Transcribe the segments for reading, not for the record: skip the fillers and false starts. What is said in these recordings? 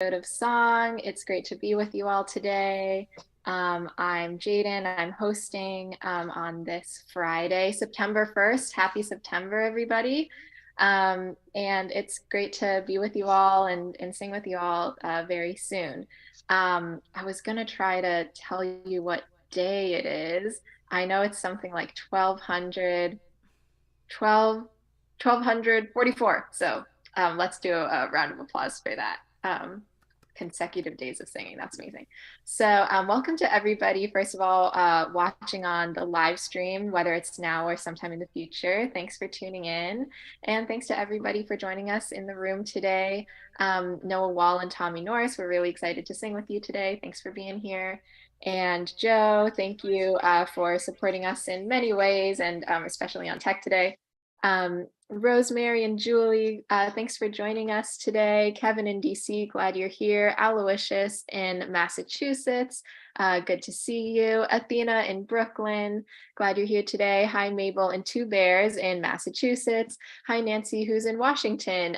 of Song. It's great to be with you all today. I'm Jaden. I'm hosting on this Friday, September 1st. Happy September, everybody. And it's great to be with you all and sing with you all very soon. I was going to try to tell you what day it is. I know it's something like 1244. So let's do a round of applause for that. Consecutive days of singing. That's amazing. So, welcome to everybody. First of all, watching on the live stream, whether it's now or sometime in the future. Thanks for tuning in. And thanks to everybody for joining us in the room today. Noah Wall and Tommy Norris, we're really excited to sing with you today. Thanks for being here. And Joe, thank you for supporting us in many ways and especially on tech today. Rosemary and Julie, thanks for joining us today. Kevin in DC, glad you're here. Aloysius in Massachusetts, good to see you. Athena in Brooklyn, glad you're here today. Hi, Mabel and Two Bears in Massachusetts. Hi, Nancy, who's in Washington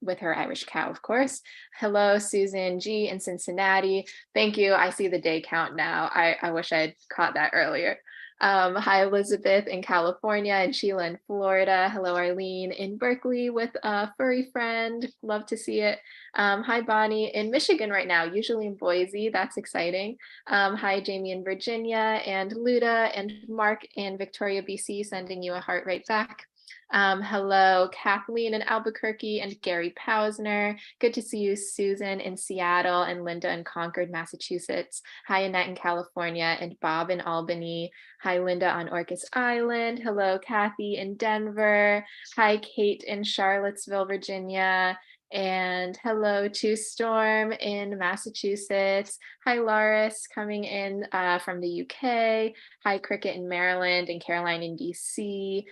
with her Irish cow, of course. Hello, Susan G in Cincinnati. Thank you. I see the day count now. I wish I had caught that earlier. Hi, Elizabeth in California and Sheila in Florida. Hello, Arlene in Berkeley with a furry friend. Love to see it. Hi, Bonnie in Michigan right now, usually in Boise. That's exciting. Hi, Jamie in Virginia and Luda and Mark in Victoria, BC, sending you a heart right back. Hello, Kathleen in Albuquerque and Gary Pausner. Good to see you, Susan in Seattle and Linda in Concord, Massachusetts. Hi, Annette in California and Bob in Albany. Hi, Linda on Orcas Island. Hello, Kathy in Denver. Hi, Kate in Charlottesville, Virginia. And hello to Storm in Massachusetts. Hi, Loris coming in from the UK. Hi, Cricket in Maryland and Caroline in DC.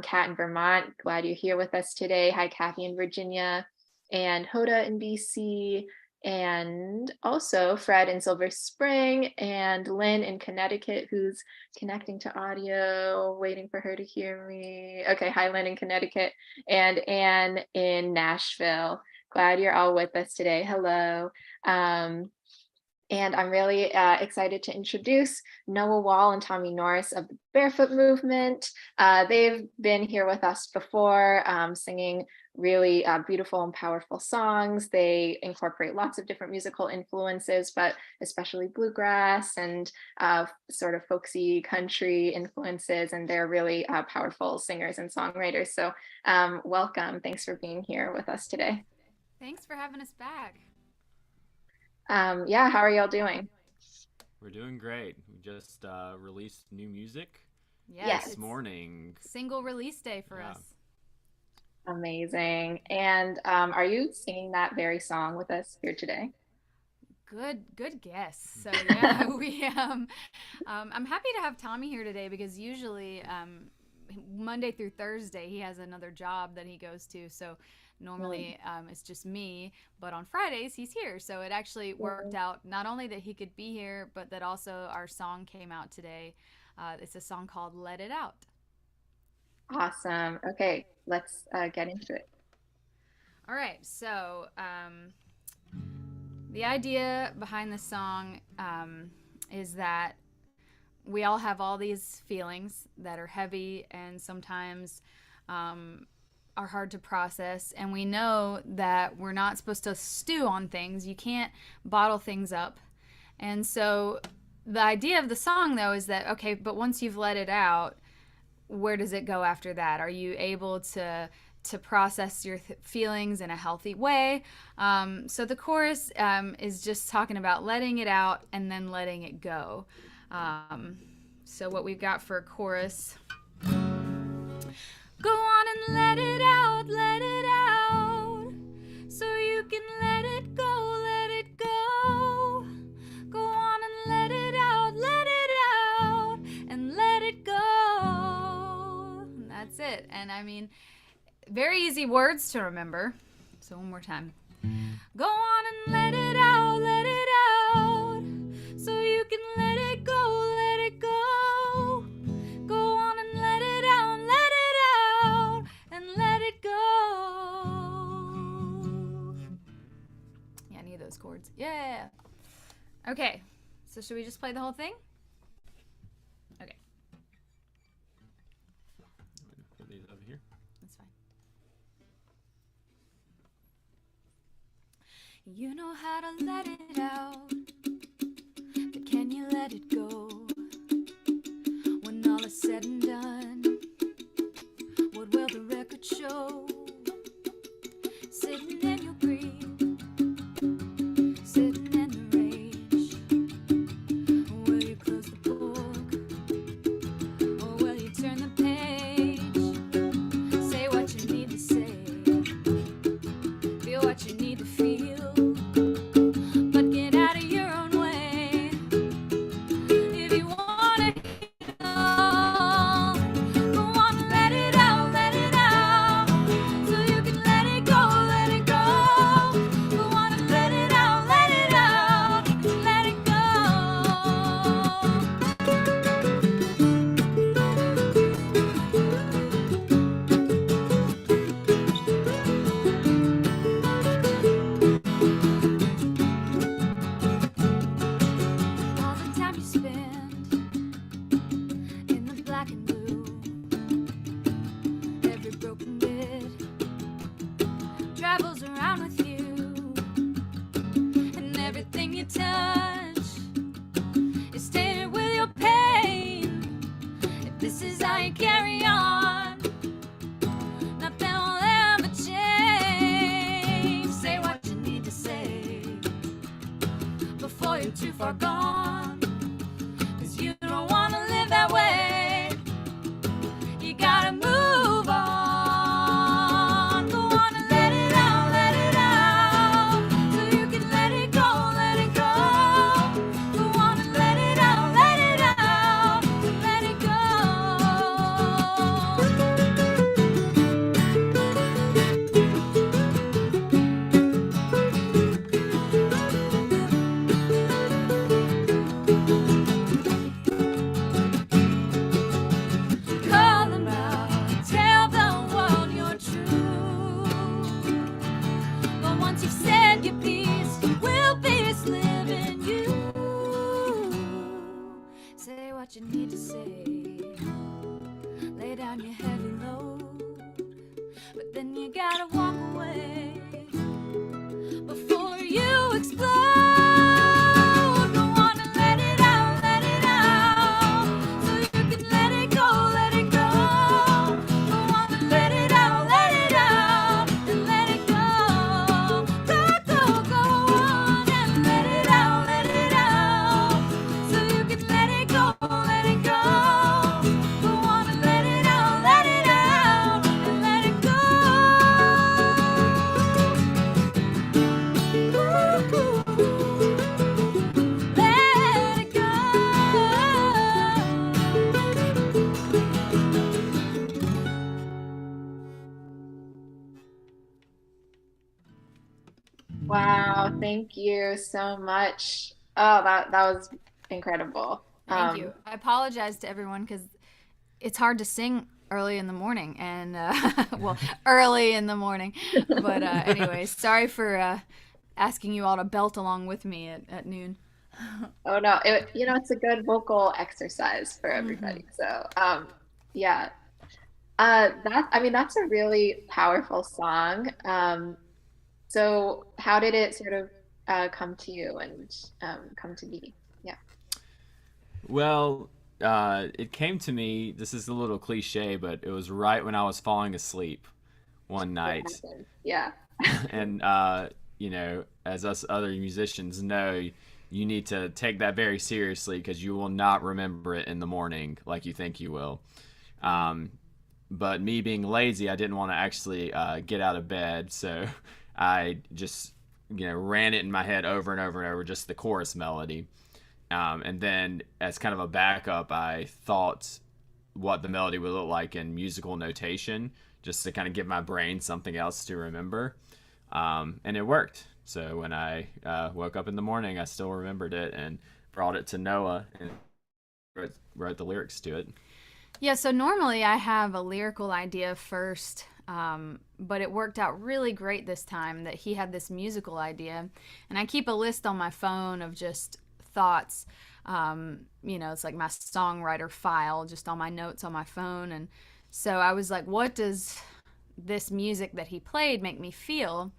Kat in Vermont, glad you're here with us today. Hi, Kathy in Virginia. And Hoda in BC. And also Fred in Silver Spring and Lynn in Connecticut, who's connecting to audio, waiting for her to hear me. Okay, hi, Lynn in Connecticut. And Anne in Nashville. Glad you're all with us today. Hello. And I'm really excited to introduce Noah Wall and Tommy Norris of the Barefoot Movement. They've been here with us before, singing really beautiful and powerful songs. They incorporate lots of different musical influences, but especially bluegrass and sort of folksy country influences. And they're really powerful singers and songwriters. So welcome. Thanks for being here with us today. Thanks for having us back. Yeah, how are y'all doing? We're doing great. We just released new music Yes, Yes. this it's morning. single release day for Yeah. us. Amazing. And are you singing that very song with us here today? Good guess. So yeah, I'm happy to have Tommy here today because usually Monday through Thursday he has another job that he goes to. So normally it's just me, but on Fridays he's here. So it actually worked Mm. out not only that he could be here, but that also our song came out today. It's a song called "Let It Out." Awesome. Okay, let's get into it. All right, so the idea behind the song is that we all have all these feelings that are heavy and sometimes are hard to process. And we know that we're not supposed to stew on things, you can't bottle things up. And so the idea of the song, though, is that okay, but once you've let it out, where does it go after that? Are you able to process your feelings in a healthy way? So the chorus is just talking about letting it out and then letting it go. So what we've got for a chorus: go on and let it out, so you can let it go, let it go. Go on and let it out, and let it go. And that's it. And I mean, very easy words to remember. So one more time. Go on and let it out, so you can let it go, let it go. Go on and let it out, and let it go. Yeah, I need those chords. chords. Yeah. Okay. So should we just play the whole thing? Okay. Put these over here. That's fine. You know how to let it out, but can you let it go? When all is said and done, what will the record show? Sitting in your grief, sitting in the rage. Will you close the book, or will you turn the page? Say what you need to say, feel what you need to feel, but get out of your own way. If you wanna heal, go on and let it out, so you can let it go, let it go. Go on and let it out, let it go. All the time you spend in the black and blue, every broken bit travels around with you, and everything you touch is tainted with your pain. If this is how you carry on, nothing will ever change. Say what you need to say before you're too far gone, 'cause you don't wanna live that way. You gotta move on. Go on and let it out, so you can let it go, let it go. Go on and let it out, let it go. Call them out, tell the world you're true. But once you've said your piece, will peace live in you? Say what you need to say, lay down your heavy load, but then you gotta walk away before you explode. Go on and let it out, so you can let it go, let it go. Go on and let it out, and let it go. Go on and let it out, so you can let it go, let it go. Go on and let it out, and let it go. Let it go. Wow, thank you so much. Oh, that was incredible. Thank you. I apologize to everyone because it's hard to sing early in the morning, and well, early in the morning. But anyway, sorry for asking you all to belt along with me at noon. Oh no, it's a good vocal exercise for everybody. So, yeah. I mean, that's a really powerful song. So how did it sort of come to you and come to be? Yeah. Well, it came to me. This is a little cliche, but it was right when I was falling asleep one What night, happened? Yeah. and as us other musicians know, you need to take that very seriously because you will not remember it in the morning like you think you will. Um, but me being lazy, I didn't want to actually get out of bed, so I just ran it in my head over and over and over, just the chorus melody. And then as kind of a backup, I thought what the melody would look like in musical notation, just to kind of give my brain something else to remember. And it worked. So when I woke up in the morning, I still remembered it and brought it to Noah and wrote the lyrics to it. Yeah, so normally I have a lyrical idea first, But it worked out really great this time that he had this musical idea. And I keep a list on my phone of just thoughts. It's like my songwriter file, just all my notes on my phone. And so I was like, what does this music that he played make me feel?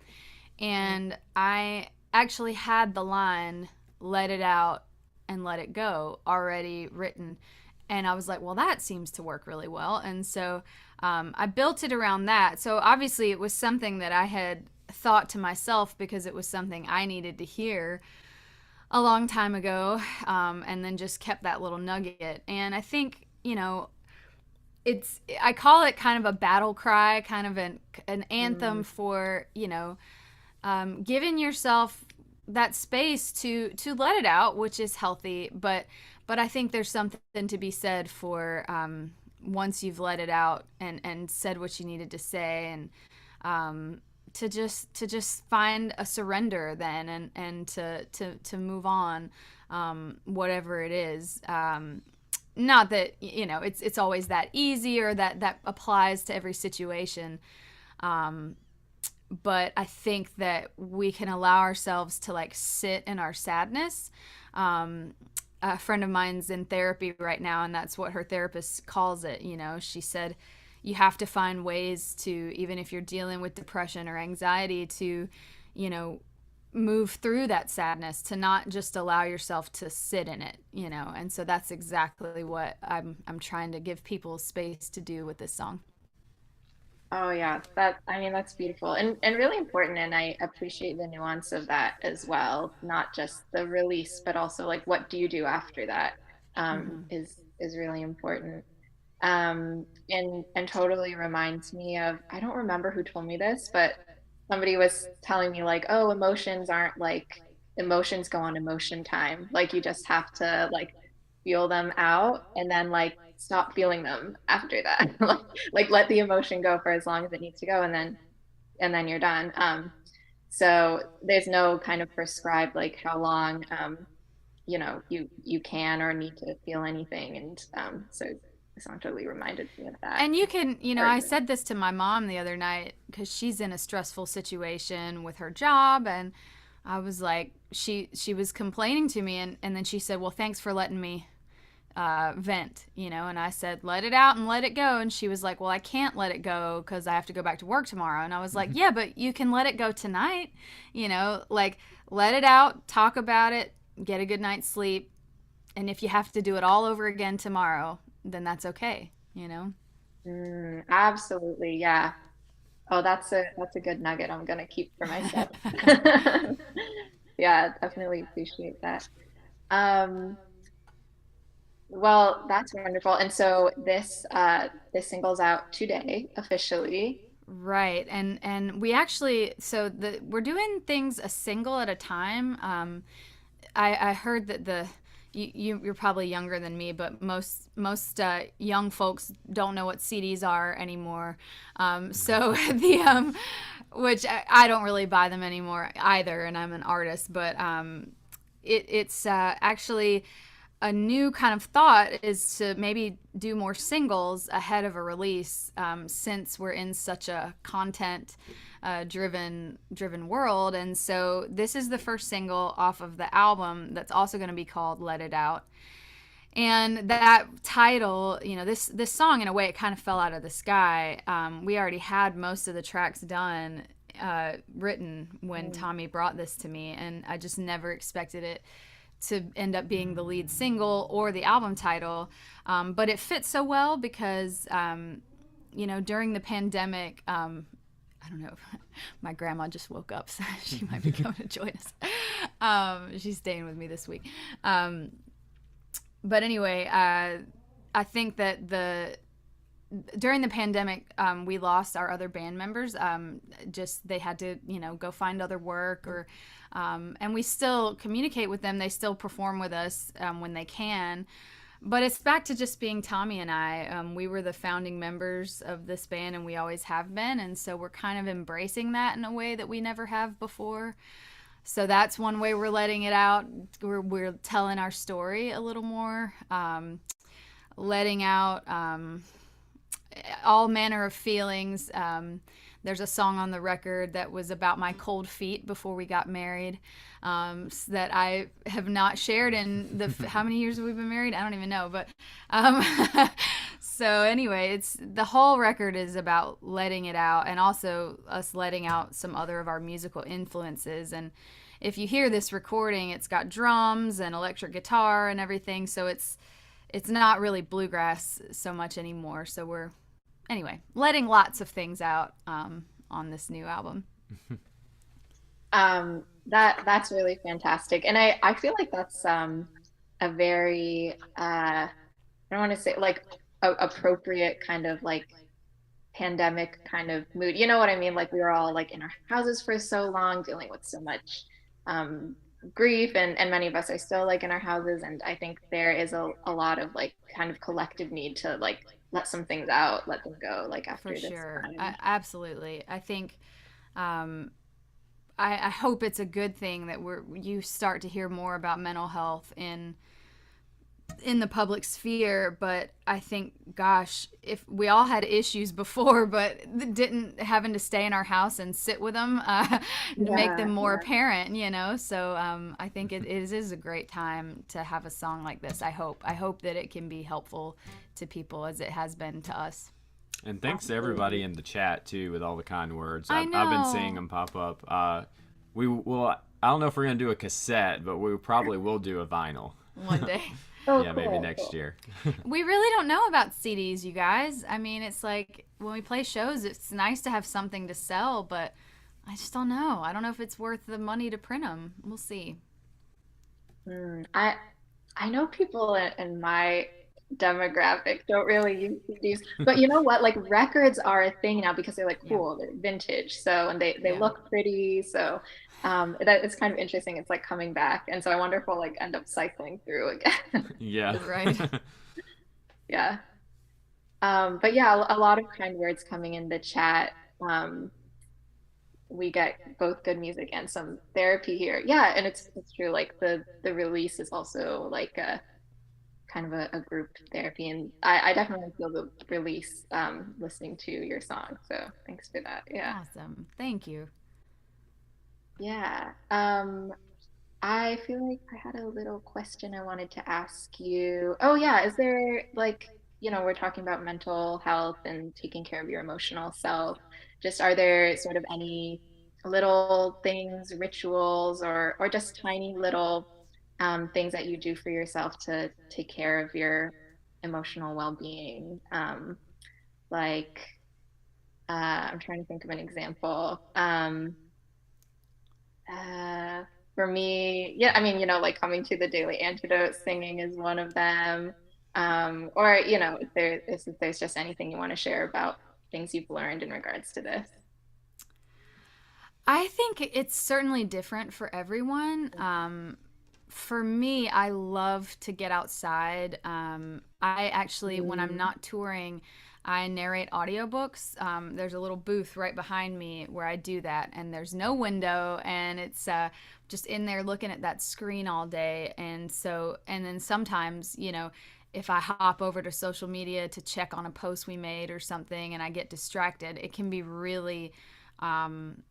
And I actually had the line, let it out and let it go, already written. And I was like, well, that seems to work really well. And so I built it around that. So obviously, it was something that I had thought to myself because it was something I needed to hear a long time ago, and then just kept that little nugget. And I think, I call it kind of a battle cry, kind of an anthem Mm, for, giving yourself that space to let it out, which is healthy. But I think there's something to be said for once you've let it out and said what you needed to say, and to just find a surrender then, and to move on, whatever it is. Not that it's always that easy or that applies to every situation. Um, but I think that we can allow ourselves to like sit in our sadness. A friend of mine's in therapy right now, and that's what her therapist calls it. She said you have to find ways to, even if you're dealing with depression or anxiety, to, you know, move through that sadness, to not just allow yourself to sit in it. And so that's exactly what I'm trying to give people space to do with this song. oh yeah, that I mean that's beautiful and really important, and I appreciate the nuance of that as well. Not just the release, but also like what do you do after that, Mm-hmm. is really important. And totally reminds me of, I don't remember who told me this, but somebody was telling me like, oh, emotions aren't like, emotions go on emotion time. Like you just have to like feel them out and then like stop feeling them after that. Like let the emotion go for as long as it needs to go, and then you're done. So there's no kind of prescribed like how long you can or need to feel anything. And so this song totally reminded me of that. And you can, Or I said this to my mom the other night because she's in a stressful situation with her job, and I was like, she was complaining to me, and then she said, "Well, thanks for letting me vent," and I said, "Let it out and let it go," and she was like, "Well, I can't let it go because I have to go back to work tomorrow," and I was like, "Yeah, but you can let it go tonight, like let it out, talk about it, get a good night's sleep, and if you have to do it all over again tomorrow, then that's okay." absolutely, yeah. Oh, that's a good nugget I'm gonna keep for myself. Yeah, definitely appreciate that. Um, well, that's wonderful. And so this single's out today officially. Right. And we actually, so we're doing things a single at a time. I heard that you're probably younger than me, but most young folks don't know what CDs are anymore. So which I don't really buy them anymore either, and I'm an artist, but it's actually a new kind of thought is to maybe do more singles ahead of a release, since we're in such a content driven world. And so this is the first single off of the album that's also going to be called Let It Out. And that title, this song, in a way, it kind of fell out of the sky. We already had most of the tracks done, written when Mm, Tommy brought this to me, and I just never expected it to end up being the lead single or the album title. But it fits so well because, during the pandemic, I don't know. My grandma just woke up, so she might be coming to join us. She's staying with me this week. But anyway, I think that during the pandemic, we lost our other band members. Just they had to, go find other work, or and we still communicate with them. They still perform with us when they can. But it's back to just being Tommy and I. We were the founding members of this band, and we always have been. And so we're kind of embracing that in a way that we never have before. So that's one way we're letting it out. We're telling our story a little more, letting out all manner of feelings. There's a song on the record that was about my cold feet before we got married, that I have not shared in the how many years have we been married? I don't even know, but um, so anyway, it's the whole record is about letting it out, and also us letting out some other of our musical influences. And if you hear this recording, it's got drums and electric guitar and everything, so it's not really bluegrass so much anymore. So we're anyway letting lots of things out on this new album. That's really fantastic. And I feel like that's a very I don't want to say like appropriate kind of like pandemic kind of mood. You know what I mean? Like we were all like in our houses for so long, dealing with so much um, grief, and many of us are still like in our houses. And I think there is a lot of like kind of collective need to like let some things out, let them go, like For after this sure. time. Absolutely. I think um, I hope it's a good thing that you start to hear more about mental health in the public sphere. But I think, gosh, if we all had issues before but didn't having to stay in our house and sit with them, make them Yeah, more yeah. apparent, so I think it is a great time to have a song like this. I hope that it can be helpful to people as it has been to us. And thanks to everybody Absolutely. in the chat too with all the kind words. I I've been seeing know. them pop up. We will. I don't know if we're gonna do a cassette, but we probably will do a vinyl. One day. Oh, Yeah, maybe cool, next cool. year. We really don't know about CDs, you guys. I mean, it's like when we play shows, it's nice to have something to sell, but I just don't know. I don't know if it's worth the money to print them. We'll see. I know people in my demographic don't really use CDs, but you know what? Like records are a thing now because they're like Yeah. cool, they're vintage, so and they Yeah. look pretty, so that it's kind of interesting. It's like coming back, and so I wonder if we'll like end up cycling through again. Yeah. Just Right. yeah. But yeah, a lot of kind words coming in the chat. Um, we get both good music and some therapy here. Yeah, and it's true. Like the release is also like a kind of a group therapy, and I definitely feel the release listening to your song. So thanks for that. Yeah. Awesome. Thank you. Yeah. I feel like I had a little question I wanted to ask you. Oh yeah, is there like, we're talking about mental health and taking care of your emotional self. Just are there sort of any little things, rituals, or just tiny little things that you do for yourself to take care of your emotional well-being? Like I'm trying to think of an example. Uh, for me, yeah, I mean, like coming to the daily antidote, singing is one of them. Or, if there's just anything you want to share about things you've learned in regards to this. I think it's certainly different for everyone. For me, I love to get outside. I actually, when I'm Mm, not touring, I narrate audiobooks. There's a little booth right behind me where I do that, and there's no window, and it's just in there looking at that screen all day. And then sometimes, if I hop over to social media to check on a post we made or something and I get distracted, it can be really um,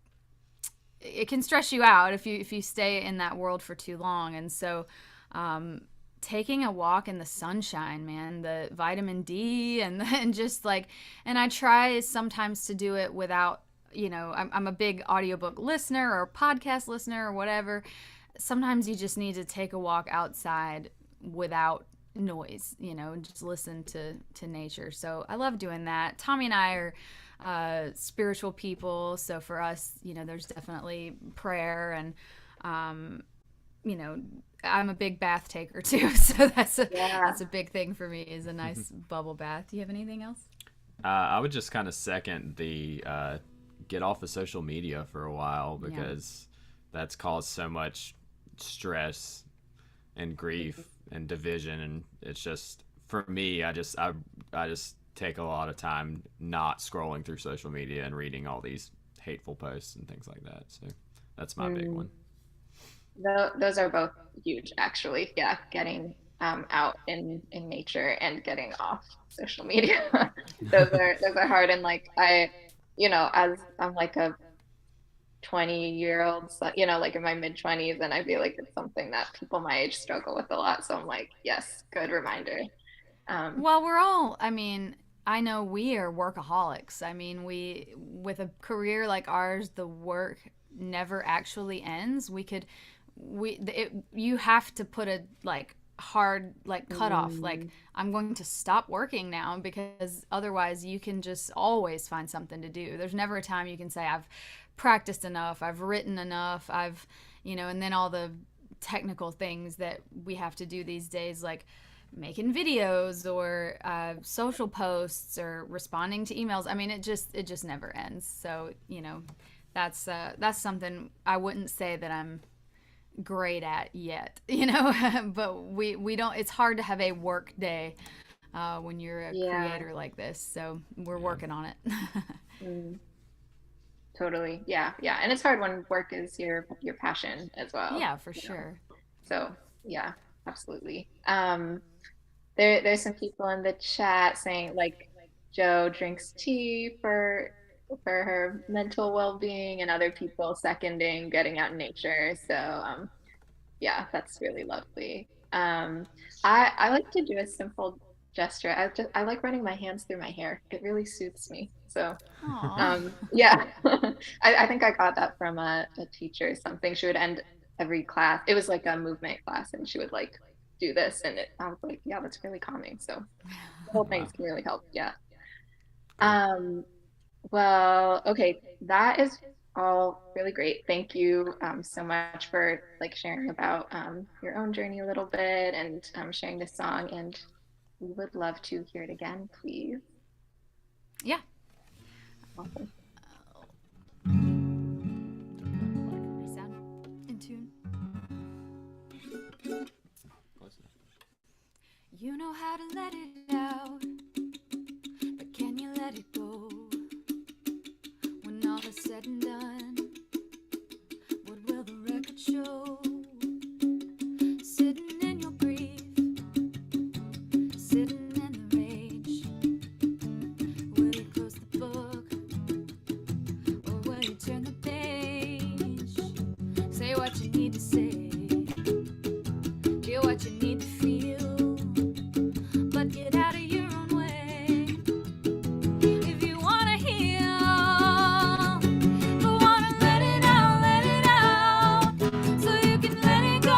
it can stress you out if you stay in that world for too long. And so um, taking a walk in the sunshine, man, the vitamin D and just like, and I try sometimes to do it without, I'm a big audiobook listener or podcast listener or whatever. Sometimes you just need to take a walk outside without noise, and just listen to nature. So I love doing that. Tommy and I are spiritual people, so for us, there's definitely prayer, and um, you know, I'm a big bath taker too, so yeah. that's a big thing for me is a nice bubble bath. Do you have anything else? I would just kind of second the get off of social media for a while Yeah. because that's caused so much stress and grief and division, and it's just for me. I just take a lot of time not scrolling through social media and reading all these hateful posts and things like that. So that's my big Mm. one. Those are both huge, actually. Yeah, getting out in nature and getting off social media. those are hard. And like as I'm like a 20-year-old, so, like in my mid 20s, and I feel like it's something that people my age struggle with a lot. So I'm like, yes, good reminder. Um, Well, we're all, I mean, I know we are workaholics. I mean, with a career like ours, the work never actually ends. You have to put a like hard like cutoff. Like, mm, I'm going to stop working now because otherwise you can just always find something to do. There's never a time you can say, I've practiced enough, I've written enough, and then all the technical things that we have to do these days, like making videos or social posts or responding to emails. I mean, it just never ends. So that's something I wouldn't say that I'm great at yet. But we don't. It's hard to have a work day when you're a yeah. creator like this. So we're Yeah. working on it. Mm, totally. Yeah, yeah. And it's hard when work is your passion as well, Yeah, for you know. sure. So yeah, absolutely. There's some people in the chat saying like Joe drinks tea for her mental well-being, and other people seconding getting out in nature. So yeah, that's really lovely. I like to do a simple gesture. I like running my hands through my hair. It really soothes me. So Aw. yeah, I think I got that from a teacher or something. She would end every class. It was like a movement class, and she would like do this, and I was like, yeah, that's really calming. So the whole things Wow. can really help. Yeah. Cool. Um, well, okay, that is all really great. Thank you so much for like sharing about your own journey a little bit, and sharing this song. And we would love to hear it again, please. Yeah. Awesome. Turn down the mic. We sound in tune. Close enough. You know how to let it out, but can you let it go? When all is said and done, what will the record show? Sitting in your grief, sitting in the rage. Will you close the book, or will you turn the page? Say what you need to say, feel what you need to feel, but get out of your own way. If you wanna heal, but wanna let it out, so you can let it go,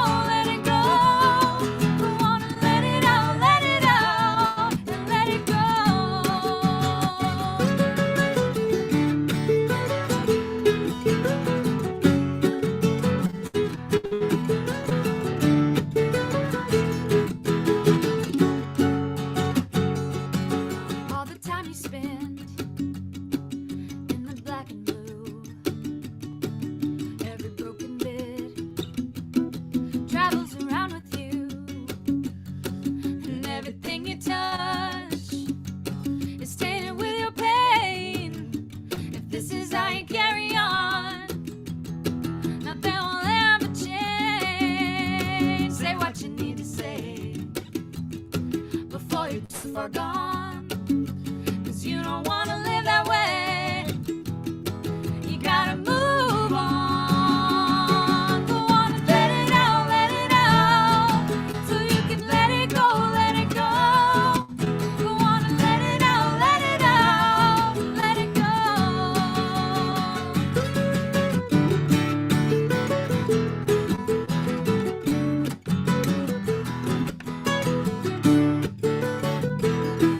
but wanna let it out, and let it go. All the time you spend in the black and blue, every broken bit travels around with you, and everything you touch is tainted with your pain. If this is how you carry on, nothing will ever change. Say what you need to say before you're too far gone, 'cause you don't wanna live that way. You gotta move on. But wanna let it out, so you can let it go, let it go. But wanna let it out, let it go.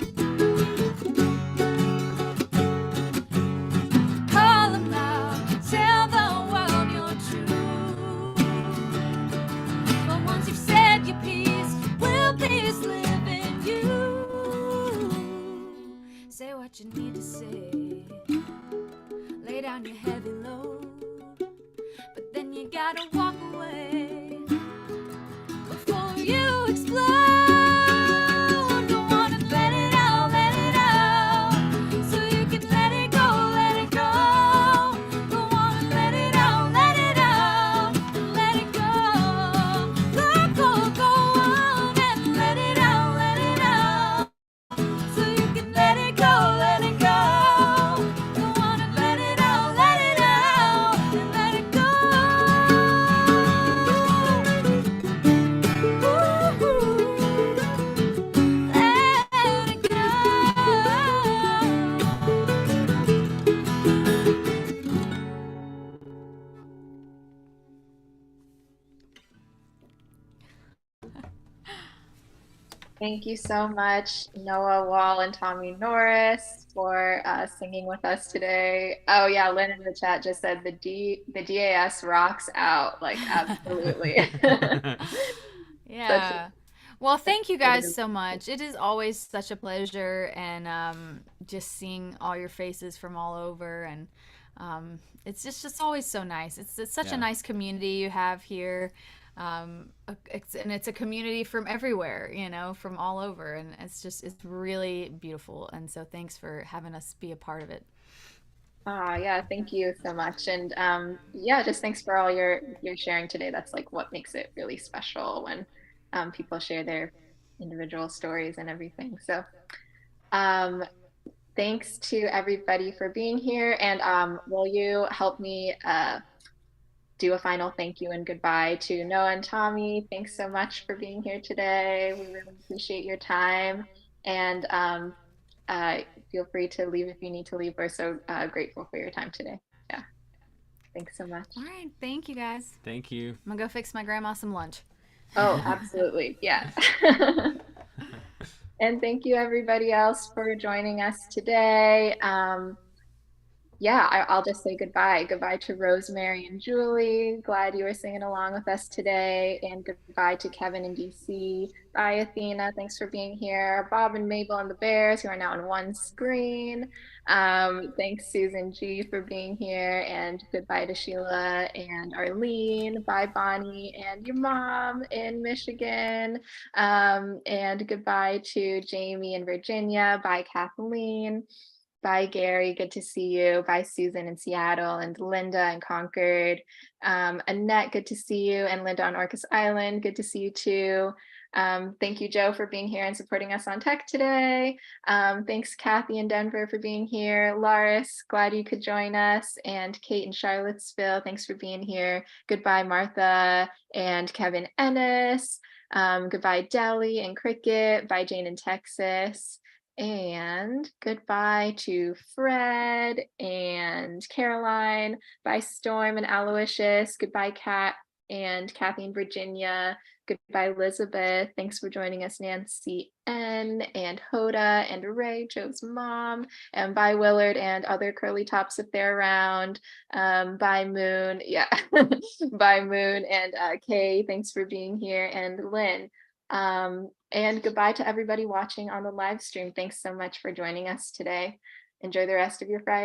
Thank you so much, Noah Wall and Tommy Norris, for singing with us today. Oh yeah, Lynn in the chat just said the DAS rocks out. Like absolutely. Such Yeah. Well, a thank you guys supportive. so much. It is always such a pleasure, and just seeing all your faces from all over, and it's just always so nice. It's such a Yeah. nice community you have here, it's a community from everywhere, from all over, and it's really beautiful. And so thanks for having us be a part of it. Ah, yeah, thank you so much. And yeah, just thanks for all your sharing today. That's like what makes it really special when people share their individual stories and everything. So um, thanks to everybody for being here. And will you help me do a final thank you and goodbye to Noah and Tommy? Thanks so much for being here today. We really appreciate your time. And uh, feel free to leave if you need to leave. We're so grateful for your time today. Yeah, thanks so much. All right, thank you guys. Thank you. I'm gonna go fix my grandma some lunch. Oh, absolutely. Yeah. And thank you, everybody else, for joining us today. Yeah, I'll just say goodbye. Goodbye to Rosemary and Julie. Glad you were singing along with us today. And goodbye to Kevin and DC. Bye, Athena. Thanks for being here. Bob and Mabel and the Bears, who are now on one screen. Thanks, Susan G, for being here. And goodbye to Sheila and Arlene. Bye, Bonnie and your mom in Michigan. And goodbye to Jamie and Virginia. Bye, Kathleen. Bye, Gary. Good to see you. Bye, Susan in Seattle, and Linda in Concord. Annette, good to see you. And Linda on Orcas Island, good to see you too. Thank you, Joe, for being here and supporting us on tech today. Thanks, Kathy in Denver, for being here. Laris, glad you could join us. And Kate in Charlottesville, thanks for being here. Goodbye, Martha and Kevin Ennis. Goodbye, Deli and Cricket. Bye, Jane in Texas. And goodbye to Fred and Caroline. Bye, Storm and Aloysius. Goodbye, Kat and Kathy in Virginia. Goodbye, Elizabeth. Thanks for joining us, Nancy N. and Hoda and Ray, Joe's mom. And bye, Willard and other curly tops if they're around. Bye, Moon. Yeah. Bye, Moon and Kay. Thanks for being here. And Lynn. And goodbye to everybody watching on the live stream. Thanks so much for joining us today. Enjoy the rest of your Friday.